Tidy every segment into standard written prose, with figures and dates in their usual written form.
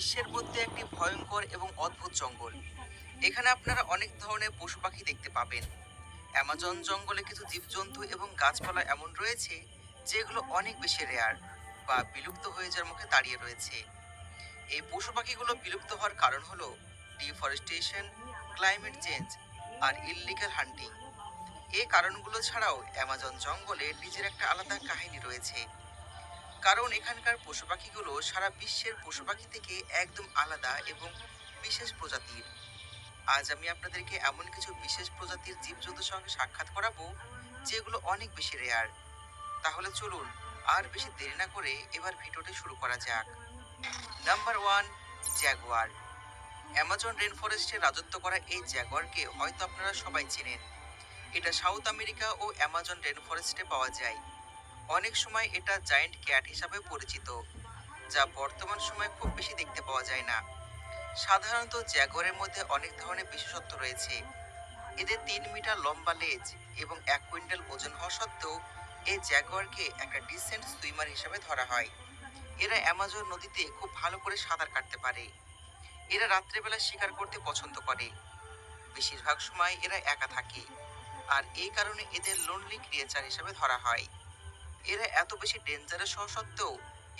বিশ্বের মধ্যে একটি ভয়ঙ্কর এবং অদ্ভুত জঙ্গল। এখানে আপনারা অনেক ধরনের পশু পাখি দেখতে পাবেন। অ্যামাজন জঙ্গলে কিছু জীবজন্তু এবং গাছপালা এমন রয়েছে যেগুলো অনেক বেশি রেয়ার বা বিলুপ্ত হয়ে যাওয়ার মুখে দাঁড়িয়ে রয়েছে। এই পশু পাখিগুলো বিলুপ্ত হওয়ার কারণ হলো ডিফরেস্টেশন, ক্লাইমেট চেঞ্জ আর ইললিগাল হান্টিং। এই কারণগুলো ছাড়াও অ্যামাজন জঙ্গলে নিজের একটা আলাদা কাহিনী রয়েছে, কারণ এখানকার পশু পাখিগুলো সারা বিশ্বের পশু পাখি থেকে একদম আলাদা এবং বিশেষ প্রজাতির। আজ আমি আপনাদেরকে এমন কিছু বিশেষ প্রজাতির জীবজন্তুর সঙ্গে সাক্ষাৎ করাবো যেগুলো অনেক বেশি রেয়ার। তাহলে চলুন আর বেশি দেরি না করে এবার ভিডিওটি শুরু করা যাক। Number one, jaguar. Amazon rain ফরেস্টে রাজত্ব করা এই জ্যাগুয়ারকে হয়তো আপনারা সবাই চেনেন। এটা সাউথ আমেরিকা ও অ্যামাজন রেন ফরেস্টে পাওয়া যায়। অনেক সময় এটা জায়ান্ট ক্যাট হিসাবে পরিচিত, যা বর্তমান সময়ে খুব বেশি দেখতে পাওয়া যায় না। সাধারণত জ্যাগুয়ারের মধ্যে অনেক ধরনের বিশেষত্ব রয়েছে। এদের 3 মিটার লম্বা লেজ এবং 1 কুইন্টাল ওজন হওয়া সত্ত্বেও এই জ্যাগুয়ারকে একটা ডিসেন্ট সুইমার হিসাবে ধরা হয়। এরা অ্যামাজন নদীতে খুব ভালো করে সাঁতার কাটতে পারে। এরা রাত্রেবেলা শিকার করতে পছন্দ করে। বেশিরভাগ সময় এরা একা থাকে, আর এই কারণে এদের লোনলি ক্রিয়েচার হিসাবে ধরা হয়। এরা এত বেশি ডেঞ্জারাস হওয়া সত্ত্বেও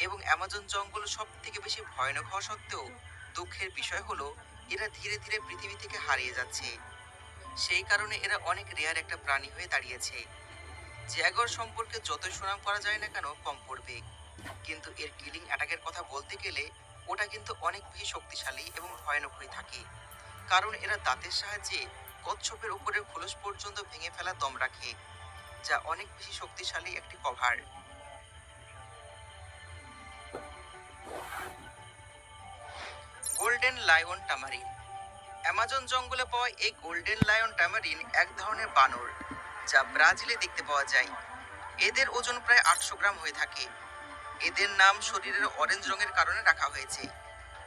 এবং অ্যামাজন জঙ্গল সব থেকে বেশি ভয়ানক হওয়া সত্ত্বেও দুঃখের বিষয় হলো এরা ধীরে ধীরে পৃথিবী থেকে হারিয়ে যাচ্ছে। সেই কারণে এরা অনেক রেয়ার একটা প্রাণী হয়ে দাঁড়িয়েছে। জ্যাগর সম্পর্কে যতই সুনাম করা যায় না কেন কম পড়বে, কিন্তু এর কিলিং অ্যাটাকের কথা বলতে গেলে ওটা কিন্তু অনেক বেশি শক্তিশালী এবং ভয়ানক হয়ে থাকে, কারণ এরা দাঁতের সাহায্যে কচ্ছপের উপরের খোলস পর্যন্ত ভেঙে ফেলা দম রাখে, যা অনেক বেশি শক্তিশালী একটি cover. Golden lion tamarin. Amazon জঙ্গলে পাওয়া এই গোল্ডেন লায়ন টামারিন এক ধরনের বানর, যা ব্রাজিলে দেখতে পাওয়া যায়। এদের ওজন প্রায় 800 গ্রাম হয়ে থাকে। এদের নাম শরীরের অরেঞ্জ রঙের কারণে রাখা হয়েছে।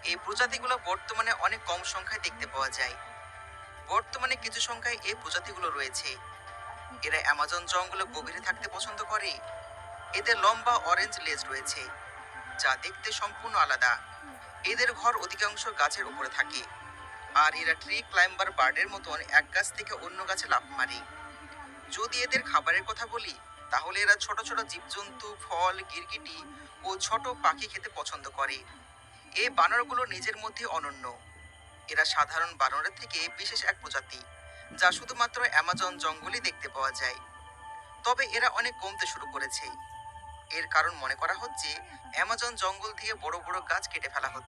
এই প্রজাতিগুলো বর্তমানে অনেক কম সংখ্যায় দেখতে পাওয়া যায়। বর্তমানে কিছু সংখ্যায় এই প্রজাতিগুলো রয়েছে। এরা অ্যামাজন জঙ্গলে গভীরে থাকতে পছন্দ করে। এদের লম্বা অরেঞ্জ লেজ রয়েছে, যা দেখতে সম্পূর্ণ আলাদা। এদের ঘর অধিকাংশ গাছের উপরে থাকে, আর এরা ট্রি ক্লাইম্বার বার্ডের মতন এক গাছ থেকে অন্য গাছে লাফ মারে। যদি এদের খাবারের কথা বলি, তাহলে এরা ছোট ছোট জীবজন্তু, ফল, গিরগিটি ও ছোট পাখি খেতে পছন্দ করে। এই বানরগুলো নিজের মধ্যে অনন্য। এরা সাধারণ বানরের থেকে বিশেষ এক প্রজাতি, যা শুধুমাত্র অ্যামাজন জঙ্গলে দেখতে পাওয়া যায়। তবে এরা অনেক কমতে শুরু করেছে। এর কারণ মনে করা হচ্ছে অ্যামাজন জঙ্গল থেকে বড় বড় গাছ কেটে ফেলা হচ্ছে।